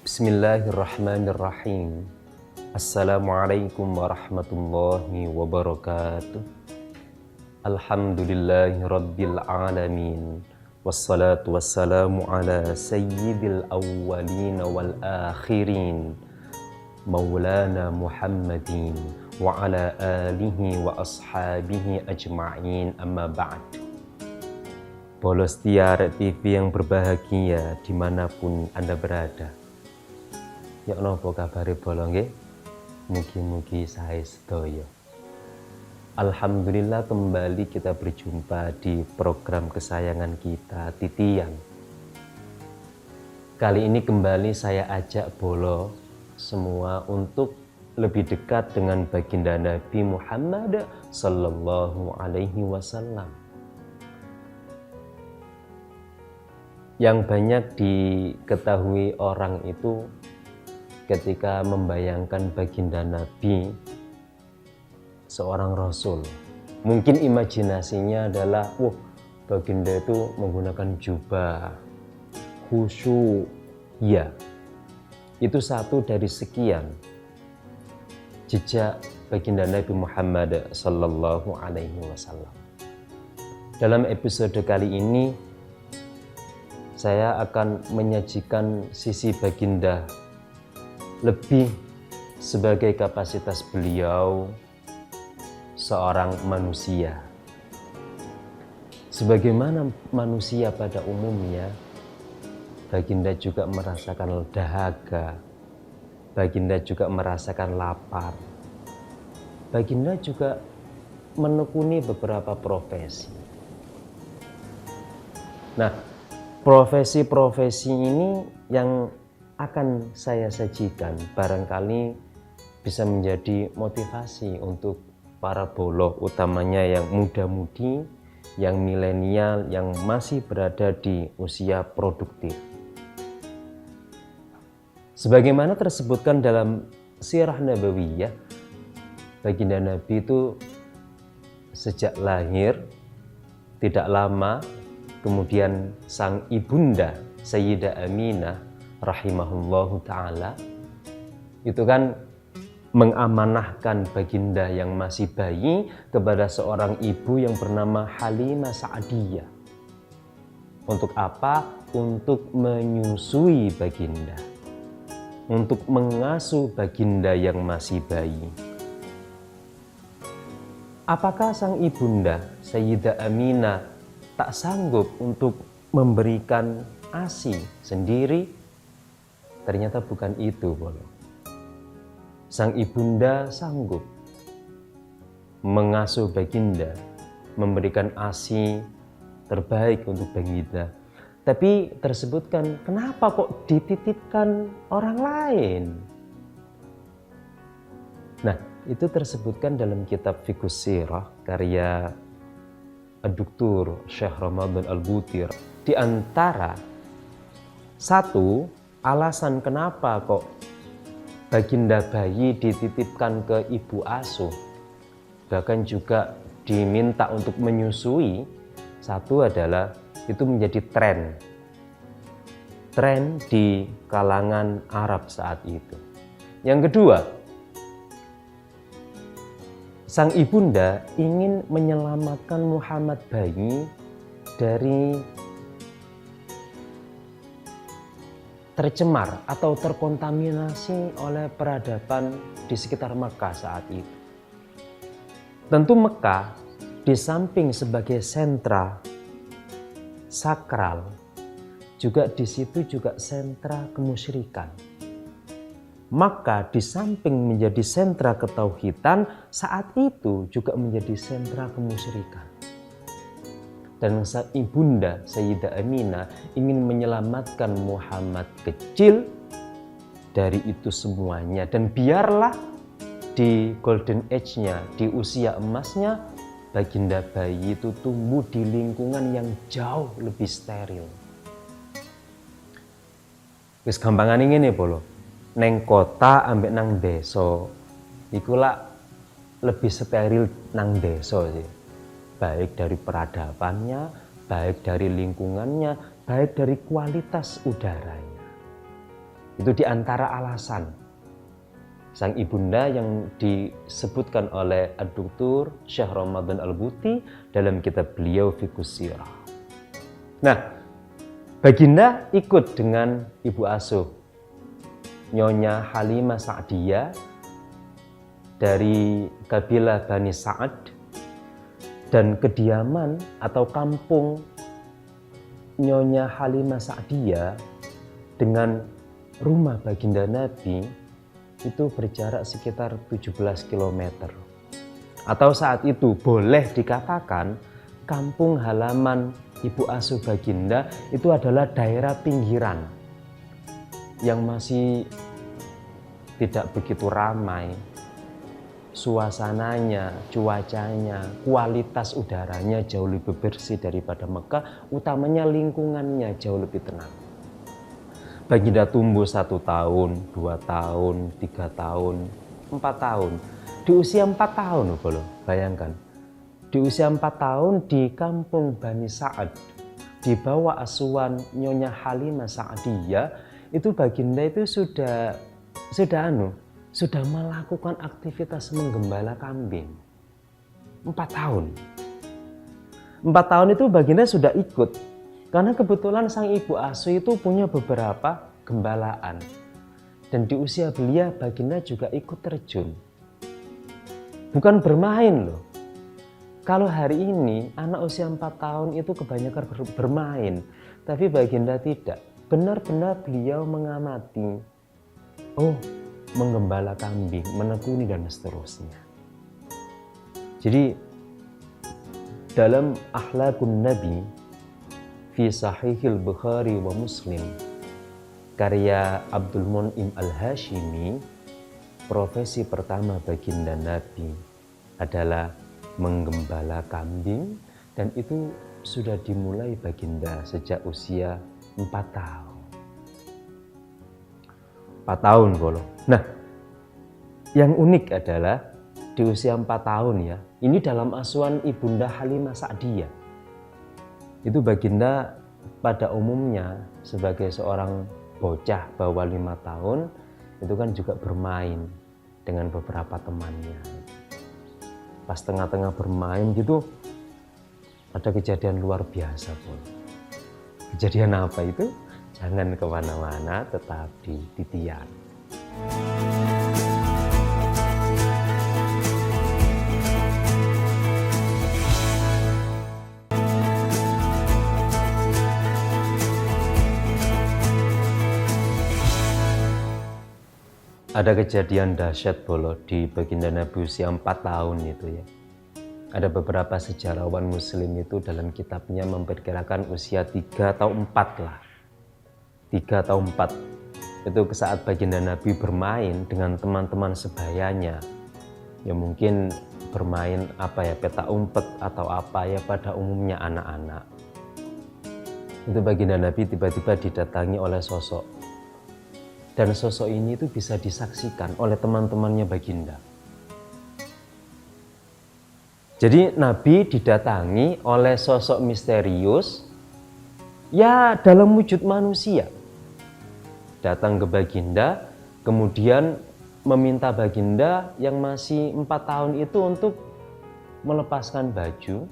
Bismillahirrahmanirrahim. Assalamualaikum warahmatullahi wabarakatuh. Alhamdulillahi rabbil alamin. Wassalatu wassalamu ala sayyidil awwalin wal akhirin, Maulana Muhammadin wa ala alihi wa ashabihi ajma'in, amma ba'd. Bolos Tiar TV yang berbahagia dimanapun Anda berada. Ya nopo kabare bolo nggih? Mugi-mugi sae sedaya. Alhamdulillah kembali kita berjumpa di program kesayangan kita, Titian. Kali ini kembali saya ajak bolo semua untuk lebih dekat dengan baginda Nabi Muhammad sallallahu alaihi wasallam. Yang banyak diketahui orang itu ketika membayangkan baginda Nabi seorang Rasul, mungkin imajinasinya adalah baginda itu menggunakan jubah, khusyuk. Ya, itu satu dari sekian jejak baginda Nabi Muhammad sallallahu alaihi wasallam. Dalam episode kali ini saya akan menyajikan sisi baginda lebih sebagai kapasitas beliau seorang manusia. Sebagaimana manusia pada umumnya, baginda juga merasakan dahaga, baginda juga merasakan lapar, baginda juga menekuni beberapa profesi. Nah, profesi-profesi ini yang akan saya sajikan barangkali bisa menjadi motivasi untuk para bolo, utamanya yang muda-mudi, yang milenial, yang masih berada di usia produktif. Sebagaimana tersebutkan dalam Sirah Nabawiyah, baginda Nabi itu sejak lahir tidak lama kemudian sang ibunda Sayyidah Aminah rahimahullahu ta'ala itu kan mengamanahkan baginda yang masih bayi kepada seorang ibu yang bernama Halimah Sa'diyah. Untuk apa? Untuk menyusui baginda, untuk mengasuh baginda yang masih bayi. Apakah sang ibunda Sayyidah Aminah tak sanggup untuk memberikan ASI sendiri? Ternyata bukan itu, bolo. Sang ibunda sanggup mengasuh baginda, memberikan ASI terbaik untuk baginda. Tapi tersebutkan, kenapa kok dititipkan orang lain? Nah, itu tersebutkan dalam kitab Fiqhus Sirah karya Dr. Syekh Ramadan Al-Butir. Di antara satu alasan kenapa kok baginda bayi dititipkan ke ibu asuh, bahkan juga diminta untuk menyusui, satu adalah itu menjadi tren di kalangan Arab saat itu. Yang kedua, sang ibunda ingin menyelamatkan Muhammad bayi dari tercemar atau terkontaminasi oleh peradaban di sekitar Mekah saat itu. Tentu Mekah di samping sebagai sentra sakral, juga di situ juga sentra kemusyrikan. Maka di samping menjadi sentra ketauhidan, saat itu juga menjadi sentra kemusyrikan. Dan sang ibunda Sayyidah Aminah ingin menyelamatkan Muhammad kecil dari itu semuanya. Dan biarlah di golden age-nya, di usia emasnya, baginda bayi itu tumbuh di lingkungan yang jauh lebih steril. Wis gampangan ngene bolo. Neng kota ambek nang desa iku lak lebih steril nang desa sih. Baik dari peradabannya, baik dari lingkungannya, baik dari kualitas udaranya. Itu diantara alasan sang ibunda yang disebutkan oleh Ad-Doktor Syekh Ramadan Al-Buti dalam kitab beliau Fiqhus Sirah. Nah, baginda ikut dengan ibu asuh Nyonya Halimah Sa'diyah dari kabilah Bani Sa'ad, dan kediaman atau kampung Nyonya Halimah Sa'diyah dengan rumah baginda Nabi itu berjarak sekitar 17 km. Atau saat itu boleh dikatakan kampung halaman ibu asuh baginda itu adalah daerah pinggiran yang masih tidak begitu ramai. Suasananya, cuacanya, kualitas udaranya jauh lebih bersih daripada Mekah, utamanya lingkungannya jauh lebih tenang. Baginda tumbuh 1 tahun, 2 tahun, 3 tahun, 4 tahun. Di usia 4 tahun, bayangkan. Di usia 4 tahun di kampung Bani Sa'ad, di bawah asuhan Nyonya Halimah Sa'diyah, itu baginda itu sudah melakukan aktivitas menggembala kambing. 4 tahun. 4 tahun itu baginda sudah ikut. Karena kebetulan sang ibu asuh itu punya beberapa gembalaan. Dan di usia belia baginda juga ikut terjun. Bukan bermain loh. Kalau hari ini anak usia 4 tahun itu kebanyakan bermain. Tapi baginda tidak. Benar-benar beliau mengamati. Oh, menggembala kambing, menekuni dan seterusnya. Jadi dalam Akhlaqun Nabi fi Sahihil Bukhari wa Muslim karya Abdul Mun'im Al-Hashimi, profesi pertama baginda Nabi adalah menggembala kambing, dan itu sudah dimulai baginda sejak usia 4 tahun. 4 tahun bolo. Nah, yang unik adalah di usia 4 tahun ya, ini dalam asuhan ibunda Halimah Sa'diyah. Itu baginda pada umumnya sebagai seorang bocah bawah 5 tahun itu kan juga bermain dengan beberapa temannya. Pas tengah-tengah bermain gitu ada kejadian luar biasa pun. Kejadian apa itu? Jangan kemana-mana, tetap di titian. Ada kejadian dahsyat bolo di baginda Nabi usia 4 tahun itu ya. Ada beberapa sejarawan muslim itu dalam kitabnya memperkirakan usia 3 atau 4 lah. 3 atau 4. Itu saat baginda Nabi bermain dengan teman-teman sebayanya. Ya mungkin bermain peta umpet atau apa ya, pada umumnya anak-anak. Itu baginda Nabi tiba-tiba didatangi oleh sosok. Dan sosok ini itu bisa disaksikan oleh teman-temannya baginda. Jadi Nabi didatangi oleh sosok misterius ya dalam wujud manusia. Datang ke baginda, kemudian meminta baginda yang masih 4 tahun itu untuk melepaskan baju,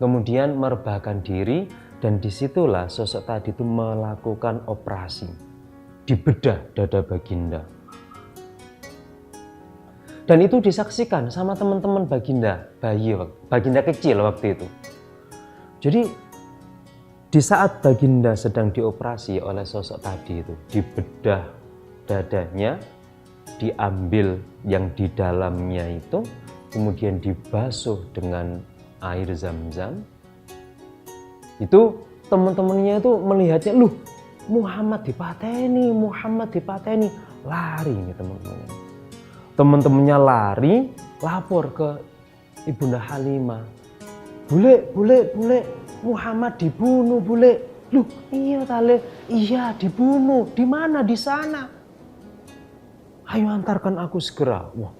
kemudian merebahkan diri, dan disitulah sosok tadi itu melakukan operasi. Dibedah dada baginda. Dan itu disaksikan sama teman-teman baginda, baginda kecil waktu itu. Jadi di saat baginda sedang dioperasi oleh sosok tadi itu, dibedah dadanya, diambil yang di dalamnya itu, kemudian dibasuh dengan air zam-zam. Itu teman-temannya itu melihatnya, "Loh, Muhammad dipateni, lari nih teman-temannya. Teman-temannya lari, lapor ke ibunda Halimah. Bule, Muhammad dibunuh, bule. Loh, iya tale, iya dibunuh. Di mana? Di sana. Ayo antarkan aku segera. Wah,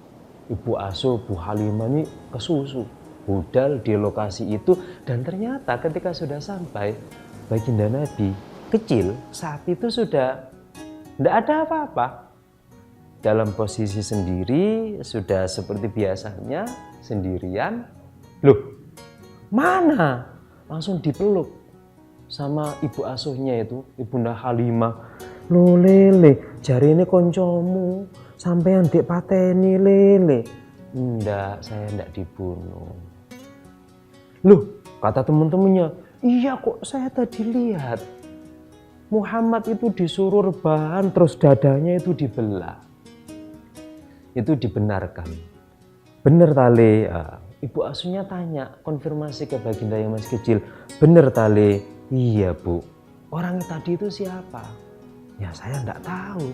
ibu asuh Bu Halimah ini kesusu, budal di lokasi itu, dan ternyata ketika sudah sampai, baginda Nabi kecil saat itu sudah Tidak ada apa-apa. Dalam posisi sendiri, sudah seperti biasanya, sendirian. Loh, mana? Langsung dipeluk sama ibu asuhnya itu, Ibunda Halimah. Loh Lele, jari ini koncomu, sampean dik pateni Lele. Enggak, saya enggak dibunuh. Loh, kata teman-temannya, iya kok saya tadi lihat. Muhammad itu disuruh rebahan, terus dadanya itu dibelah. Itu dibenarkan. Bener tali. Ibu asuhnya tanya, konfirmasi ke baginda yang masih kecil. Bener tali. Iya bu. Orang tadi itu siapa? Ya saya enggak tahu.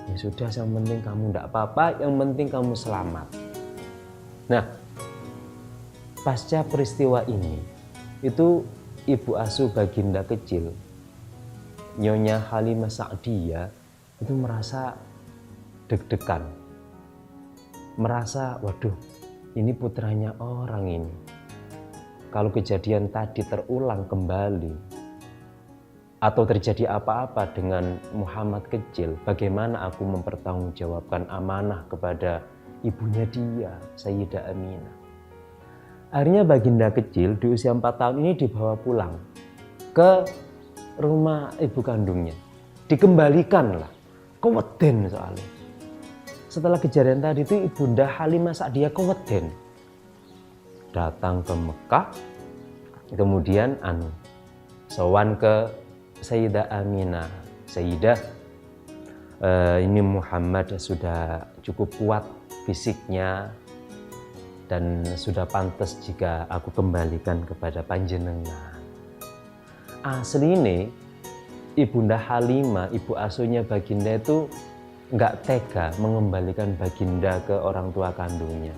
Ya sudah, yang penting kamu enggak apa-apa, yang penting kamu selamat. Nah, pasca peristiwa ini, itu ibu asuh baginda kecil, Nyonya Halimah Sa'diyah, itu merasa deg-degan, merasa waduh ini putranya orang ini, kalau kejadian tadi terulang kembali atau terjadi apa-apa dengan Muhammad kecil, bagaimana aku mempertanggungjawabkan amanah kepada ibunya dia, Sayyidah Aminah. Akhirnya baginda kecil di usia 4 tahun ini dibawa pulang ke rumah ibu kandungnya, dikembalikanlah ke Weden soalnya. Setelah kejadian tadi itu Ibunda Halimah Sa'diyah keweden, datang ke Mekah, kemudian sowan ke Sayyidah Aminah. Sayyidah, ini Muhammad sudah cukup kuat fisiknya dan sudah pantas jika aku kembalikan kepada panjenengan. Asli ini Ibunda Halimah, ibu asuhnya baginda itu nggak tega mengembalikan baginda ke orang tua kandungnya.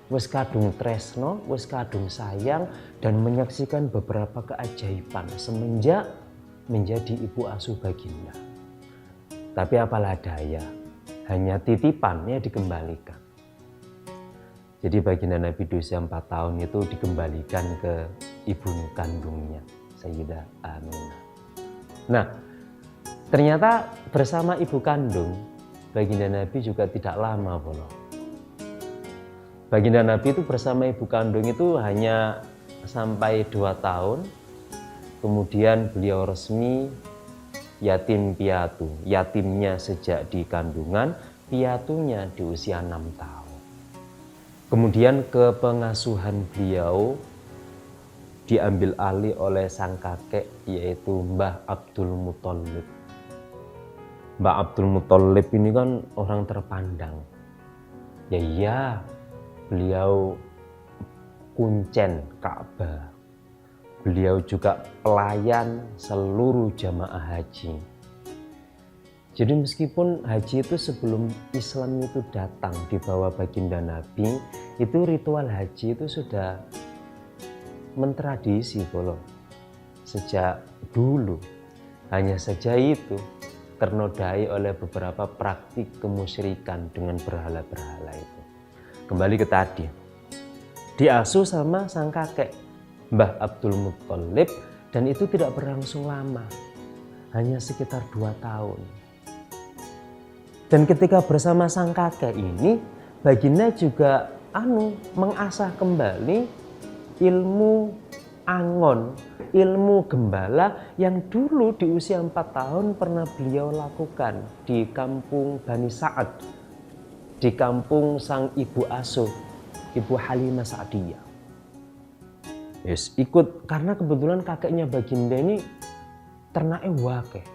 Wes kadung tresno, wes kadung sayang, dan menyaksikan beberapa keajaiban semenjak menjadi ibu asuh baginda. Tapi apalah daya, hanya titipannya dikembalikan. Jadi baginda Nabi di usia 4 tahun itu dikembalikan ke ibu kandungnya, Sayyidah Aminah. Nah, ternyata bersama ibu kandung, baginda Nabi juga tidak lama polo. Baginda Nabi itu bersama ibu kandung itu hanya sampai 2 tahun. Kemudian beliau resmi yatim piatu. Yatimnya sejak di kandungan, piatunya di usia 6 tahun. Kemudian kepengasuhan beliau diambil alih oleh sang kakek, yaitu Mbah Abdul Muthalib. Mbah Abdul Muthalib ini kan orang terpandang. Ya iya, beliau kuncen Ka'bah. Beliau juga pelayan seluruh jamaah haji. Jadi meskipun haji itu sebelum Islam itu datang di bawah baginda Nabi, itu ritual haji itu sudah mentradisi polo sejak dulu. Hanya saja itu ternodai oleh beberapa praktik kemusyrikan dengan berhala-berhala itu. Kembali ke tadi, diasuh sama sang kakek Mbah Abdul Muthalib, dan itu tidak berlangsung lama, hanya sekitar 2 tahun. Dan ketika bersama sang kakek ini, baginda juga mengasah kembali ilmu angon, ilmu gembala yang dulu di usia 4 tahun pernah beliau lakukan di kampung Bani Sa'ad, di kampung sang ibu asuh, Ibu Halimah Sa'diyah. Yes, ikut karena kebetulan kakeknya baginda ini ternaknya wakeh,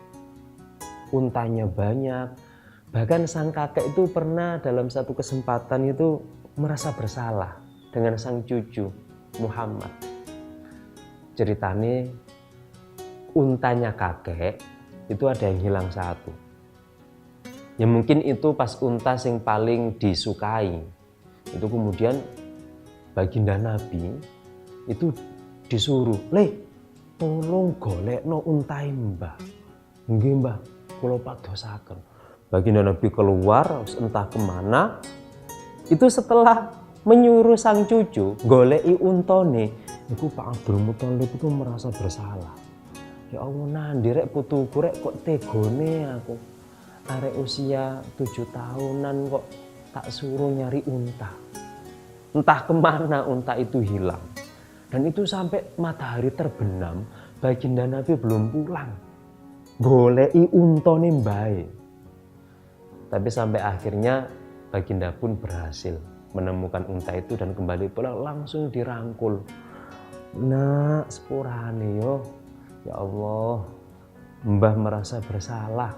untanya banyak. Bahkan sang kakek itu pernah dalam satu kesempatan itu merasa bersalah dengan sang cucu Muhammad. Ceritanya untanya kakek itu ada yang hilang satu. Ya mungkin itu pas unta yang paling disukai. Itu kemudian baginda Nabi itu disuruh, "Le, tolong golekno untai Mbah." "Nggih Mbah, kula padosaken." Baginda Nabi keluar entah kemana. Itu setelah menyuruh sang cucu goleki untone, itu Pak Abdul Muthalib itu merasa bersalah. Ya Allah nandi rek putuku rek kok tegone aku. Arek usia 7 tahunan kok tak suruh nyari unta. Entah kemana unta itu hilang. Dan itu sampai matahari terbenam, baginda Nabi belum pulang. Goleki untane mbae. Tapi sampai akhirnya baginda pun berhasil menemukan unta itu dan kembali pulang langsung dirangkul. Nak sepurane yo. Ya Allah, Mbah merasa bersalah.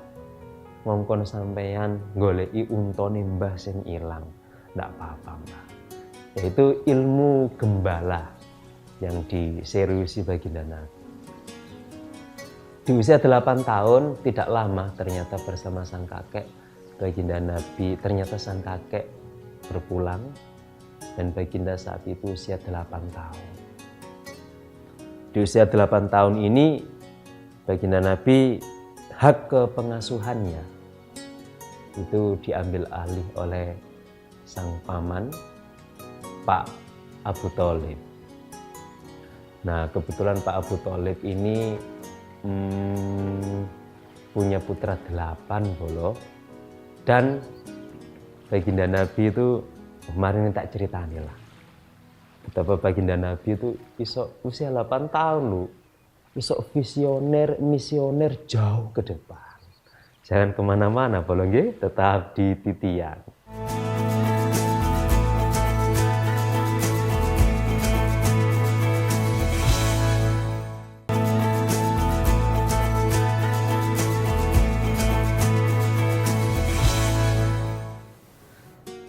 Ngongkon sampeyan goleki untane Mbah sing ilang. Ndak apa-apa, Mbah. Yaitu ilmu gembala yang diseriusi baginda Nabi. Di usia 8 tahun, tidak lama ternyata bersama sang kakek, baginda Nabi, ternyata sang kakek berpulang dan baginda saat itu usia 8 tahun. Di usia 8 tahun ini, baginda Nabi hak kepengasuhannya itu diambil alih oleh sang paman Pak Abu Thalib. Nah, kebetulan Pak Abu Thalib ini punya putra 8 bolo, dan baginda Nabi itu kemarin tak ceritani lah betapa baginda Nabi itu iso usia 8 tahun lu iso visioner misioner jauh ke depan. Jangan kemana-mana bolo nggih, tetap di Titian.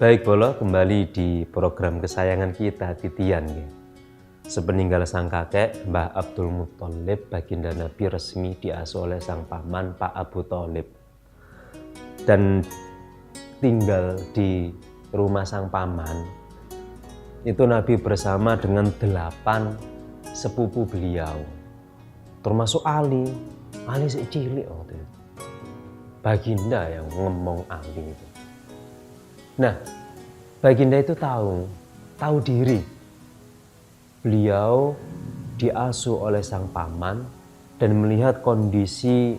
Baik bolo, kembali di program kesayangan kita Titian ya. Sepeninggal sang kakek Mbah Abdul Muthalib, baginda Nabi resmi diasuh oleh sang paman Pak Abu Thalib dan tinggal di rumah sang paman. Itu Nabi bersama dengan 8 sepupu beliau, termasuk Ali si cilik waktu itu. Baginda yang ngomong Ali itu. Nah, baginda itu tahu diri. Beliau diasuh oleh sang paman dan melihat kondisi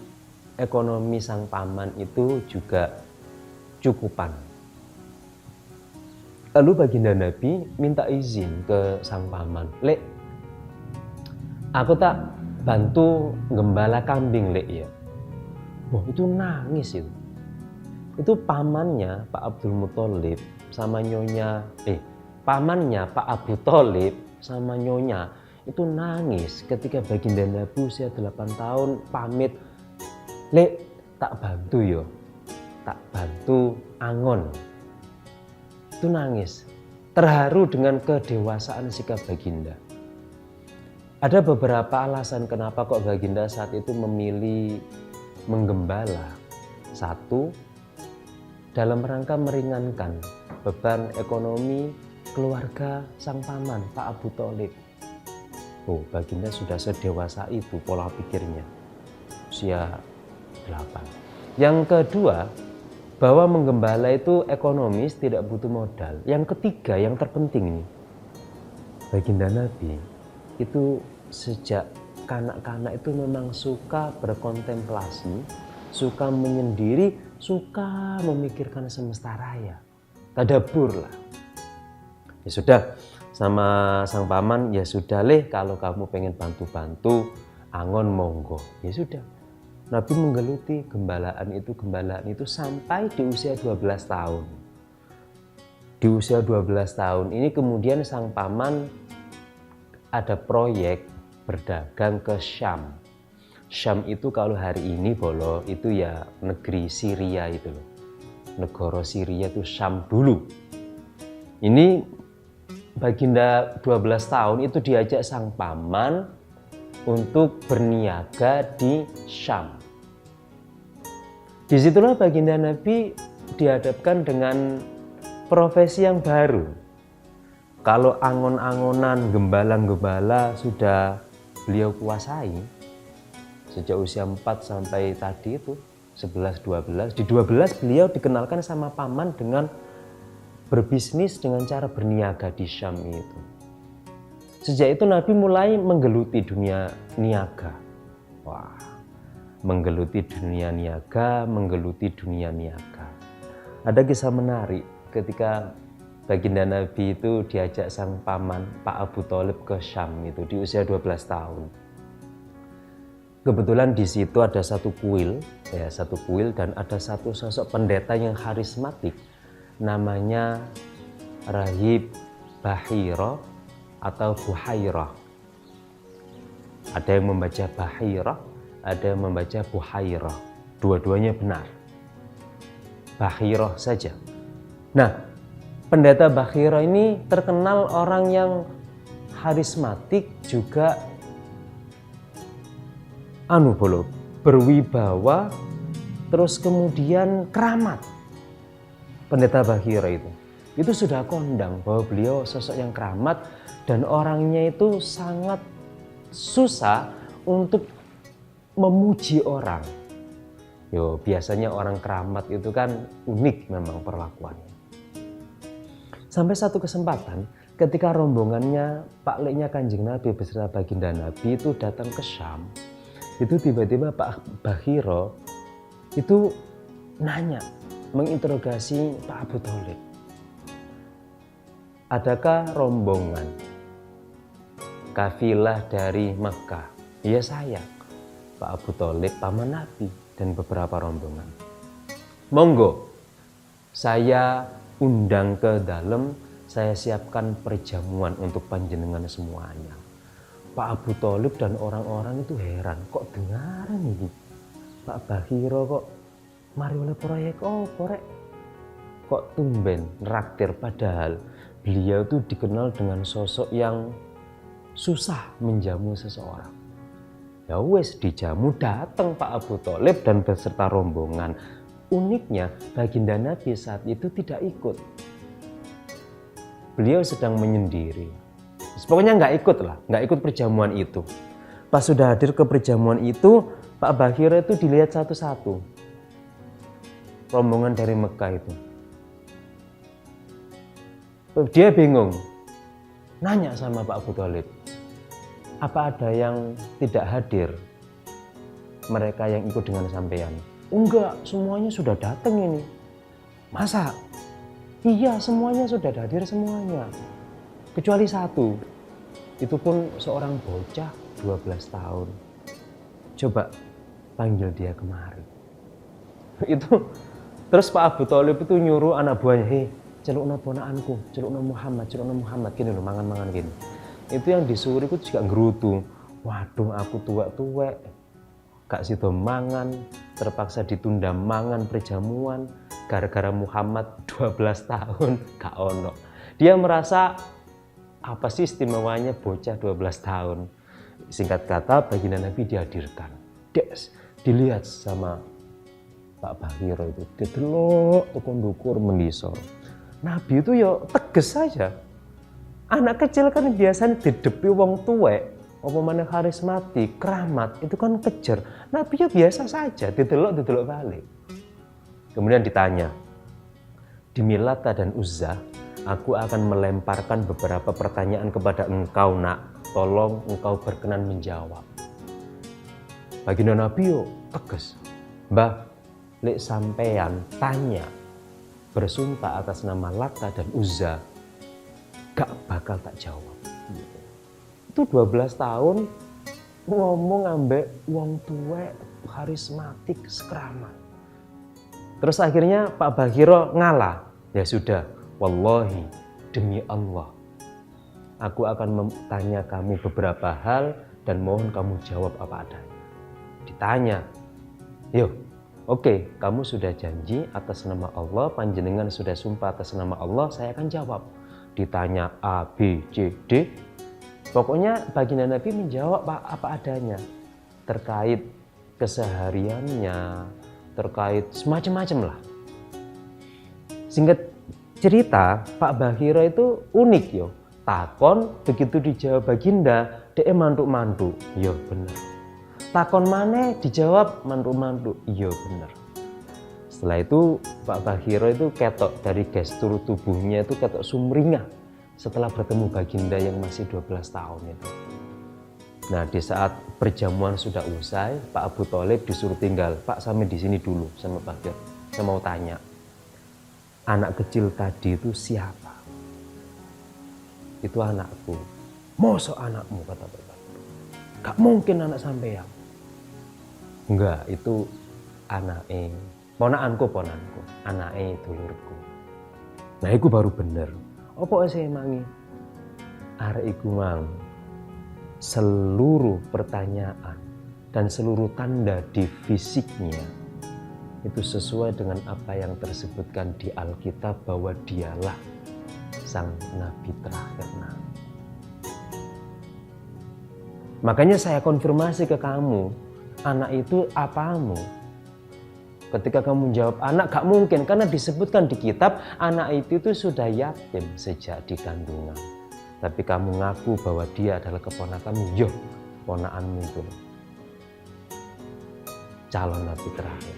ekonomi sang paman itu juga cukupan. Lalu baginda Nabi minta izin ke sang paman, "Lek, aku tak bantu gembala kambing, Lek ya." Wah, itu nangis itu. Itu pamannya Pak Abdul Muthalib sama nyonya pamannya Pak Abu Thalib sama nyonya itu nangis ketika baginda Nabi usia 8 tahun pamit, "Lek, tak bantu yo, tak bantu angon." Itu nangis, terharu dengan kedewasaan sikap baginda. Ada beberapa alasan kenapa kok baginda saat itu memilih menggembala. Satu, dalam rangka meringankan beban ekonomi keluarga sang paman Pak Abu Thalib. Oh, baginda sudah sedewasa itu pola pikirnya, usia 8. Yang kedua, bahwa menggembala itu ekonomis, tidak butuh modal. Yang ketiga, yang terpenting ini, baginda Nabi itu sejak kanak-kanak itu memang suka berkontemplasi, suka menyendiri, suka memikirkan semesta raya. Tadabbur lah. Ya sudah, sama sang paman, ya sudah leh, kalau kamu pengen bantu-bantu angon monggo. Ya sudah. Nabi menggeluti gembalaan itu sampai di usia 12 tahun. Di usia 12 tahun ini kemudian sang paman ada proyek berdagang ke Syam. Syam itu kalau hari ini bolo itu ya negeri Syria itu loh. Negara Syria itu Syam dulu. Ini baginda 12 tahun itu diajak sang paman untuk berniaga di Syam. Disitulah baginda Nabi dihadapkan dengan profesi yang baru. Kalau angon-angonan, gembala-gembala sudah beliau kuasai sejak usia 4 sampai tadi itu 11-12. Di 12 beliau dikenalkan sama paman dengan berbisnis dengan cara berniaga di Syam itu. Sejak itu Nabi mulai menggeluti dunia niaga. Wah, menggeluti dunia niaga, menggeluti dunia niaga. Ada kisah menarik ketika baginda Nabi itu diajak sang paman Pak Abu Thalib ke Syam itu di usia 12 tahun. Kebetulan di situ ada satu kuil dan ada satu sosok pendeta yang karismatik namanya Rahib Bahira atau Buhairah. Ada yang membaca Bahirah, ada yang membaca Buhairah. Dua-duanya benar. Bahirah saja. Nah, pendeta Bahirah ini terkenal orang yang karismatik, juga berwibawa, terus kemudian keramat. Pendeta Bahira itu sudah kondang bahwa beliau sosok yang keramat dan orangnya itu sangat susah untuk memuji orang. Biasanya orang keramat itu kan unik memang perlakuannya. Sampai satu kesempatan ketika rombongannya Pak Leknya Kanjeng Nabi beserta baginda Nabi itu datang ke Syam, itu tiba-tiba Pak Bahira itu nanya, menginterogasi Pak Abu Thalib. Adakah rombongan kafilah dari Mekah? Ya saya, Pak Abu Thalib, paman Nabi, dan beberapa rombongan. Monggo, saya undang ke dalam, saya siapkan perjamuan untuk panjenengan semuanya. Pak Abu Thalib dan orang-orang itu heran, kok dengaran ini Pak Bahira kok mari oleh proyek korek, kok tumben nraktir, padahal beliau itu dikenal dengan sosok yang susah menjamu seseorang. Ya wes, dijamu, datang Pak Abu Thalib dan beserta rombongan. Uniknya baginda Nabi saat itu tidak ikut. Beliau sedang menyendiri. Pokoknya nggak ikut perjamuan itu. Pas sudah hadir ke perjamuan itu, Pak Bahira itu dilihat satu-satu rombongan dari Mekah itu. Dia bingung, nanya sama Pak Abu Thalib, apa ada yang tidak hadir? Mereka yang ikut dengan sampean? Enggak, semuanya sudah datang ini. Masa? Iya, semuanya sudah hadir semuanya. Kecuali satu, itu pun seorang bocah 12 tahun. Coba panggil dia kemari. Itu terus Pak Abu Thalib itu nyuruh anak buahnya, hei, celukna ponakanku, celukna Muhammad, gini loh, mangan-mangan gini. Itu yang disuruh itu juga ngerutu. Waduh, aku tuwek-tuwek, gak sido mangan, terpaksa ditunda mangan perjamuan gara-gara Muhammad 12 tahun gak ono. Dia merasa apa sih istimewanya bocah 12 tahun. Singkat kata, baginda Nabi dihadirkan. Dilihat sama Pak Bahira itu, didelok tukang dukur mendisor. Nabi itu ya tegas saja. Anak kecil kan biasanya didepi wong tuwek, apa mana karismatik, keramat, itu kan kejer. Nabi ya biasa saja, didelok balik. Kemudian ditanya, demi Lata dan Uzza, aku akan melemparkan beberapa pertanyaan kepada engkau, nak. Tolong engkau berkenan menjawab. Baginda Nabi yo tegas. Mbah, lek sampean tanya, bersumpah atas nama Lata dan Uzza, gak bakal tak jawab. Itu 12 tahun ngomong ambek wong tuwek, karismatik, sekeramat. Terus akhirnya Pak Bahira ngalah. Ya sudah, wallahi, demi Allah, aku akan bertanya kamu beberapa hal dan mohon kamu jawab apa adanya. Ditanya, yuk, oke, kamu sudah janji atas nama Allah, panjenengan sudah sumpah atas nama Allah, saya akan jawab. Ditanya A, B, C, D, pokoknya baginda Nabi menjawab apa adanya terkait kesehariannya, terkait semacam-macam lah. Singkat cerita, Pak Bahira itu unik yo. Takon begitu dijawab baginda, dia mantuk-mantuk. Iya bener. Takon maneh dijawab mantuk-mantuk. Iya bener. Setelah itu Pak Bahira itu ketok dari gestur tubuhnya itu ketok sumringah setelah bertemu baginda yang masih 12 tahun itu. Nah, di saat perjamuan sudah usai, Pak Abu Thalib disuruh tinggal. Pak, sampai di sini dulu sama Pak Bakir. Saya mau tanya, anak kecil tadi itu siapa? Itu anakku. Mosok anakmu, kata Pak Bakir. Gak mungkin anak sampean. Enggak, itu anake. Ponakanku, anake dulurku. Nah, itu baru bener. Apa saya mangi? Arek iku mang. Seluruh pertanyaan dan seluruh tanda di fisiknya itu sesuai dengan apa yang tersebutkan di Alkitab bahwa dialah sang nabi terakhir. Makanya saya konfirmasi ke kamu, anak itu apamu? Ketika kamu menjawab anak, gak mungkin, karena disebutkan di kitab anak itu sudah yatim sejak di kandungan. Tapi kamu ngaku bahwa dia adalah keponakanmu. Yo, ponakanmu itu calon nabi terakhir.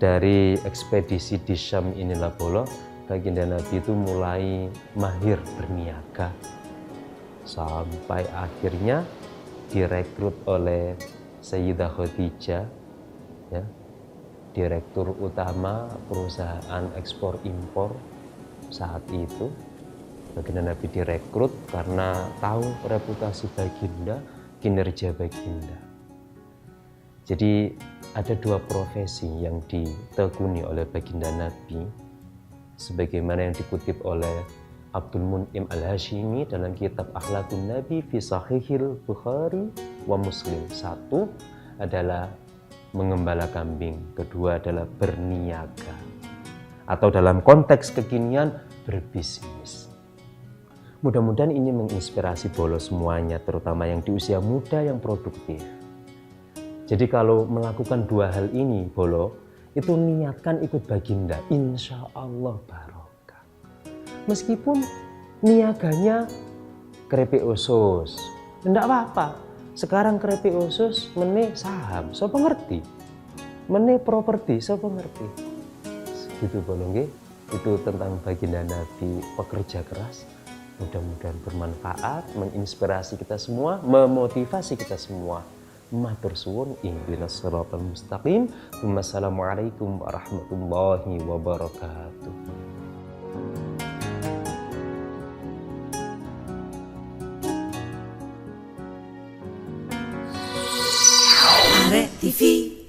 Dari ekspedisi di Syam inilah pula baginda Nabi itu mulai mahir berniaga sampai akhirnya direkrut oleh Sayyidah Khadijah, ya, direktur utama perusahaan ekspor impor saat itu. Baginda Nabi direkrut karena tahu reputasi baginda, kinerja baginda. Jadi ada dua profesi yang ditekuni oleh baginda Nabi, sebagaimana yang dikutip oleh Abdul Mun'im Al-Hashimi dalam kitab Akhlaqun Nabi fi Sahihil Bukhari wa Muslim. Satu adalah mengembala kambing, kedua adalah berniaga, atau dalam konteks kekinian berbisnis. Mudah-mudahan ini menginspirasi Bolo semuanya, terutama yang di usia muda yang produktif. Jadi kalau melakukan dua hal ini, Bolo, itu niatkan ikut baginda, insya Allah barokah. Meskipun niaganya keripik usus, tidak apa-apa. Sekarang keripik usus meneh saham, siapa ngerti? Meneh properti, siapa ngerti? Gitu Bolo nggih. Itu tentang baginda Nabi pekerja keras. Mudah-mudahan bermanfaat, menginspirasi kita semua, memotivasi kita semua. Matur suwun, ihdinas siratal mustaqim. Wassalamualaikum warahmatullahi wabarakatuh. Arek TV.